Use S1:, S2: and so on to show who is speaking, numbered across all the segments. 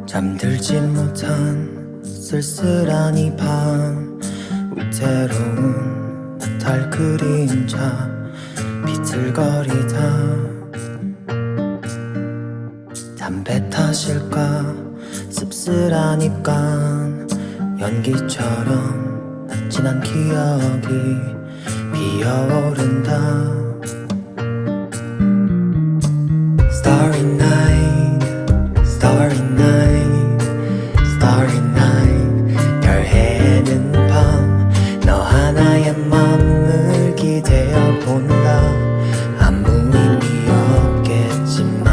S1: 잠들지 못한 쓸쓸한 이 밤, 위태로운 달 그림자 비틀거리다. 담배 탓일까 씁쓸한 입간, 연기처럼 지난 기억이 피어오른다. Starry night, starry night, starry night. 별 해는 밤, 너 하나의 맘을 기대어 본다. 아무 의미 없겠지만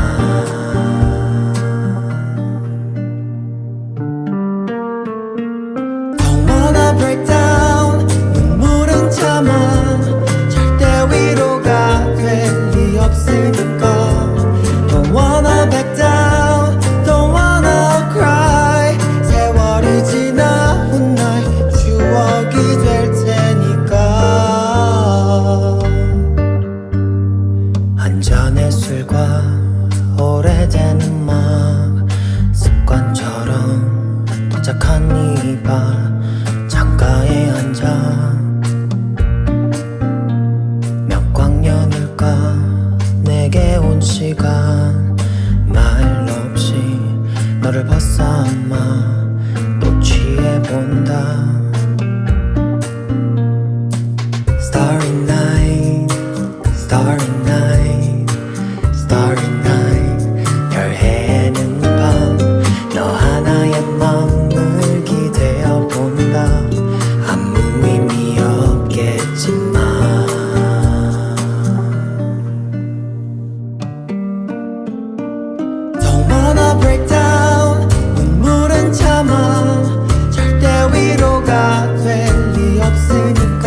S1: Don't wanna break down, 눈물은 참아. 절대 위로가 될 리 없으니까. Don't wanna back down, don't wanna cry. 세월이 지나 훗날 추억이 될 테니까. 한 잔의 술과 오래된 음악, 습관처럼 도착한 이 bar 창가에 앉아. 몇 광년일까 내게 온 시간, 말 없이 너를 벗삼아 또 취해본다. Starry night, starry night, starry night. 별 해는 밤, 너 하나의 맘을 기대어 본다. 아무 의미 없겠지만 Don't wanna break down, 눈물은 참아. 절대 위로가 될 리 없으니까.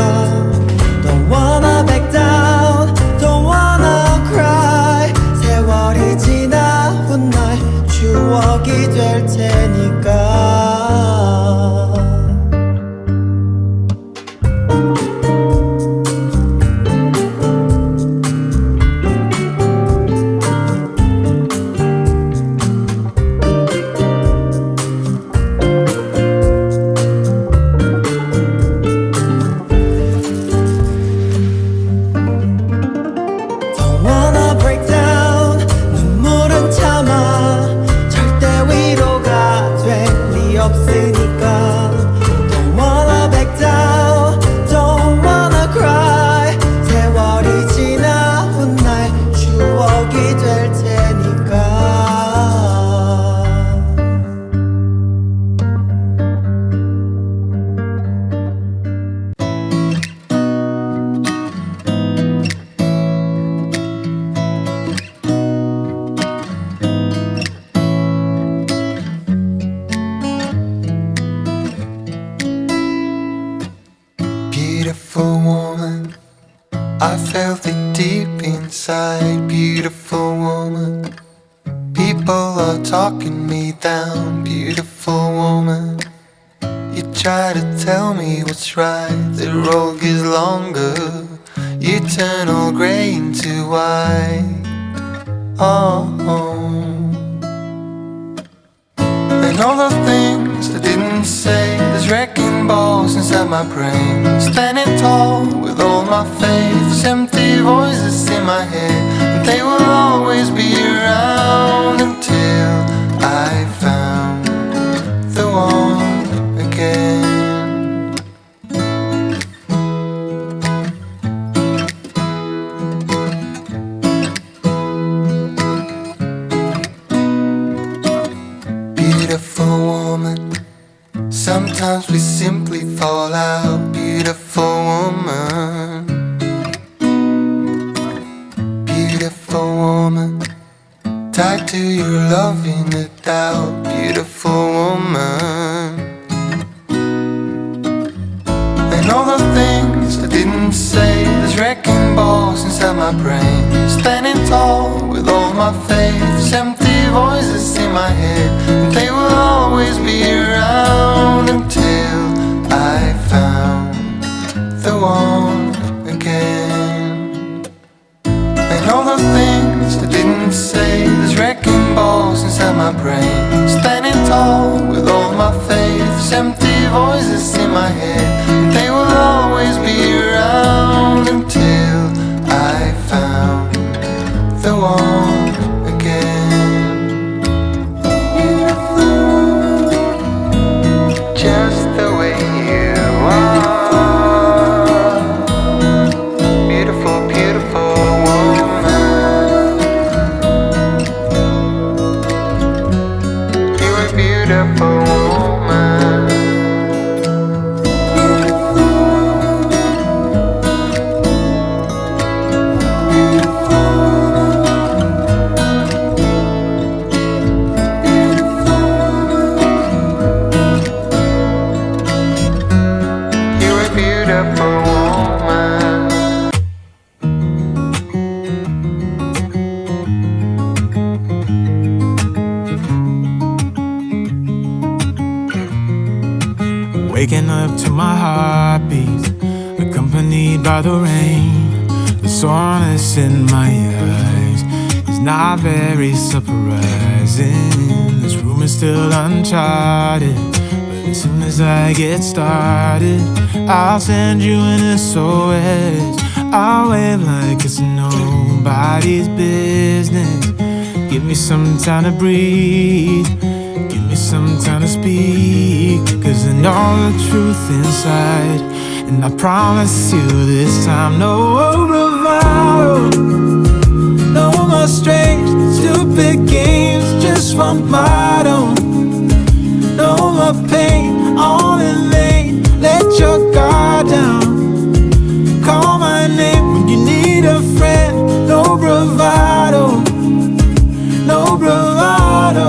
S1: Don't wanna back down, don't wanna cry. 세월이 지나 훗날 추억이 될 테니까. Don't wanna break down, 눈물은 참아. 절대 위로가 될 리 없으니까. Don't wanna back down, don't wanna cry. 세월이 지나 훗날 추억이 될 테니까. Beautiful woman, I felt it deep inside. Beautiful woman, people are talking me down. Beautiful woman, you try to tell me what's right. The road gets longer, you turn all grey into white. Oh, and all the things I didn't say, there's wrecking balls inside my brain. Standing tall with all my faith, there's empty voices in my head, and they will always be around until I found the one again. Beautiful woman, sometimes we simply fall out. Beautiful woman, beautiful woman, tied to your love in a doubt. Beautiful woman, and all the things I didn't say, there's wrecking balls inside my brain. Standing tall with all my faith, there's empty voices in my head, and they will always be around until I found the one again. And all the things I didn't say, there's wrecking balls inside my brain. Standing tall with all my faiths, empty voices in my head, and they will always be around until I found the one again. Just the way you are, beautiful, beautiful woman. You are beautiful woman. You are beautiful woman.
S2: Waking up to my heartbeats, accompanied by the rain. The soreness in my eyes is not very surprising. This room is still uncharted, but as soon as I get started, I'll send you an SOS. I'll wave like it's nobody's business. Give me some time to breathe, give me some time to speak, 'cause I know the truth inside. And I promise you this time, no bravado, no more strange, stupid games, just one motto. No more pain, all in vain, let your guard down. Call my name when you need a friend, no bravado, no bravado.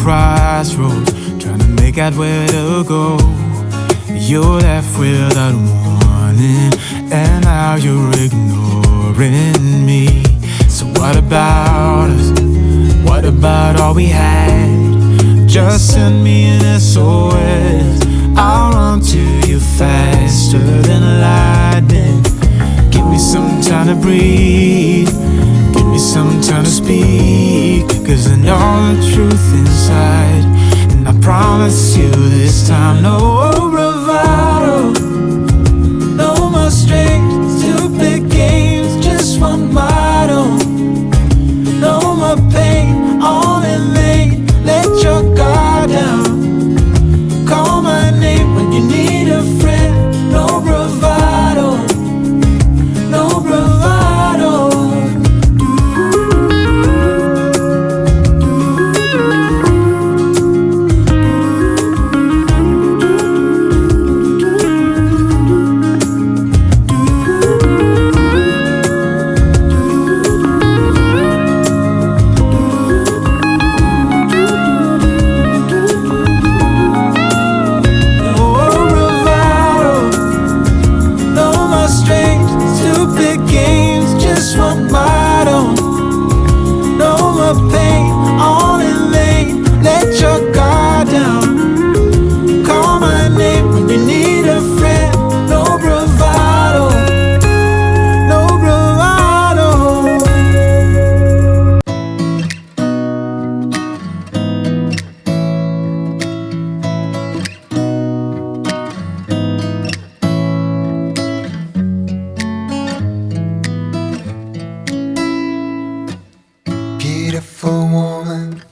S2: Crossroads, trying to make out where to go. You're left without warning, and now you're ignoring me. So what about us? What about all we had? Just send me an SOS. I'll run to you faster than lightning. Give me some time to breathe, give me some time to speak, 'cause I know the truth inside. And I promise you this time, no bravado, no more strange, stupid games, just one motto. No more pain, all in vain, let your guard down. Call my name when you need a friend, no bravado, no bravado.
S1: Beautiful woman,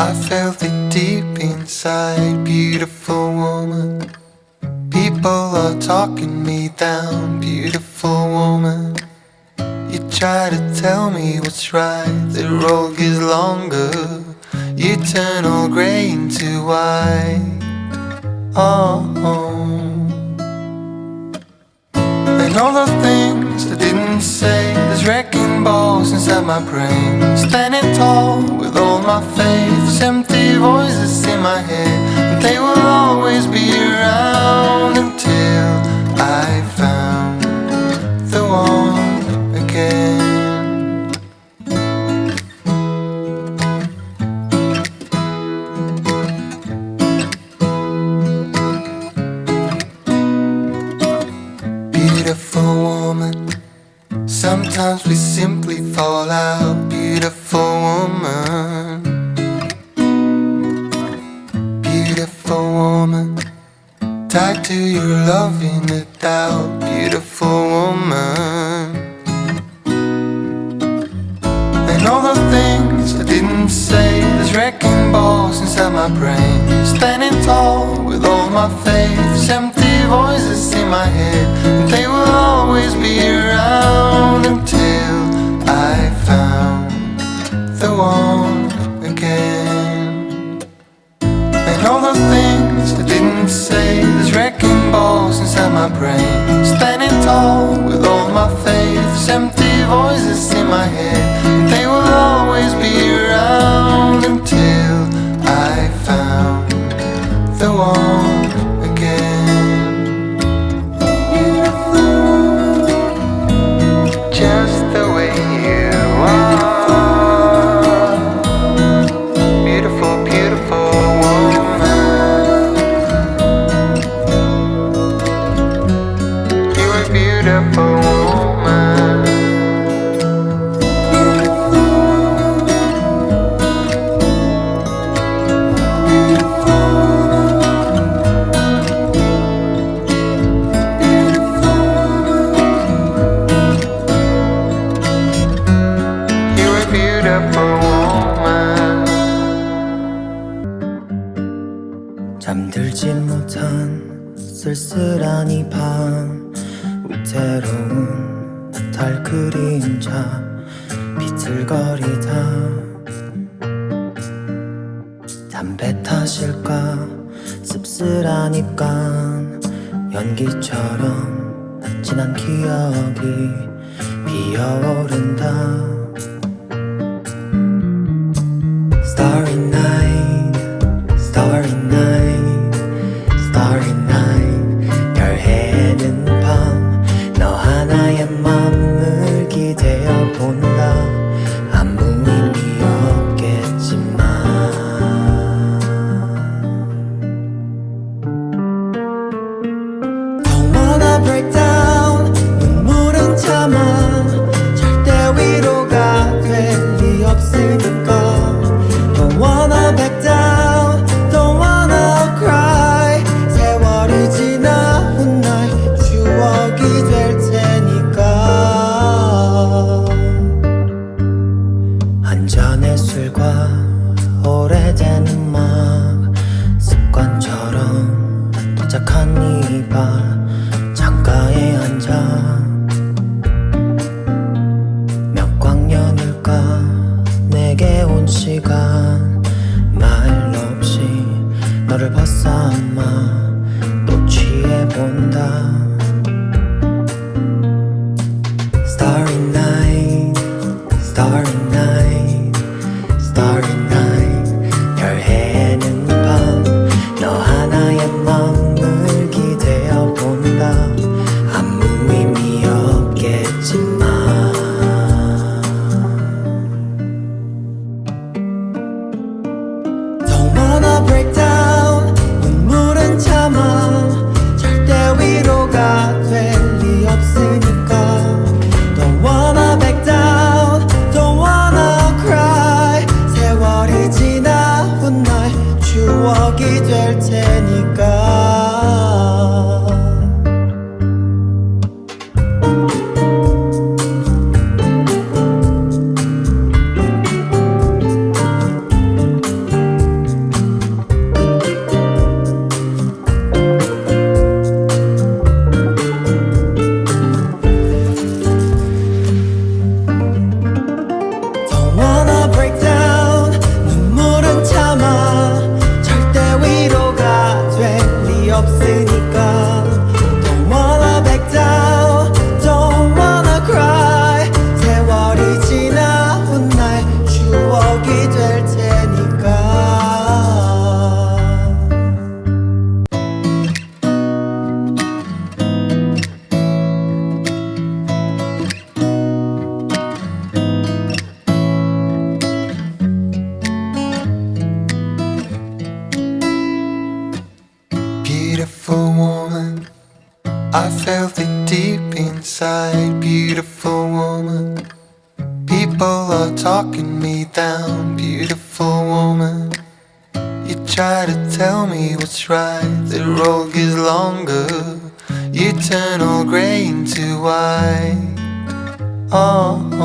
S1: I felt it deep inside. Beautiful woman, people are talking me down. Beautiful woman, you try to tell me what's right. The road gets longer, you turn all grey into white. Oh, and all the things I didn't say, there's wrecking balls inside my brain. Standing tall with all my faiths, empty voices in my head, and they will always be around until I found the one again. sometimes we simply fall out. Beautiful woman, beautiful woman, tied to your love in a doubt. Beautiful woman, and all the things I didn't say, there's wrecking balls inside my brain. Standing tall with all my faith, there's empty voices in my head, and they will always be around until I found the one again. And all the things I didn't say, there's wrecking balls inside my brain. Standing tall with all my faith, there's empty voices in my head, and they will always be around until I found the one again. Just the way you are, beautiful, beautiful woman. You are beautiful woman.
S3: 잠들지 못한 쓸쓸한 이 밤, 위태로운 달 그림자 비틀거리다. 담배 탓일까 씁쓸한 입간, 연기처럼 진한 기억이 피어오른다. Starry night, starry night, starry night. 별 해는 밤, 너 하나의 맘을 기대어 본다. 아무 의미 없겠지만 Don't wanna break down, 눈물은 참아. 절대 위로가 될 리 없으니까. Don't wanna back down, don't wanna cry. 세월이 지나 훗날 추억이 될 테니까. 한잔의 술과 오래된 음악, 습관처럼 도착한 이 bar 창가에 앉아. 몇 광년일까 내게 온 시간, 말 없이 너를 벗삼아 또 취해본다. Starry night, starry night, starry night. 별 해는 밤, 너 하나의 맘을 기대어 본다. 아무 의미 없겠지만 Don't wanna break down, 눈물은 참아. 절대 위로가 될 리 없으니까. Don't wanna back down, don't wanna cry. 세월이 지나 훗날 추억이 될 테니까. Don't wanna break down, 눈물은 참아. 절대 위로가 될 리 없으니까. Don't wanna back down, don't wanna cry. 세월이 지나 훗날 추억이 될 테니까.
S1: Beautiful woman, I felt it deep inside, beautiful woman. People are talking me down, beautiful woman. You try to tell me what's right, the road gets longer. You turn all grey into white. Oh,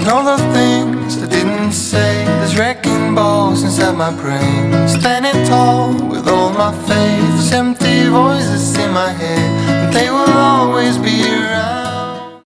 S1: and all the things I didn't say, there's wrecking balls inside my brain. Standing tall with all my faith, there's empty voices in my head, and they will always be around.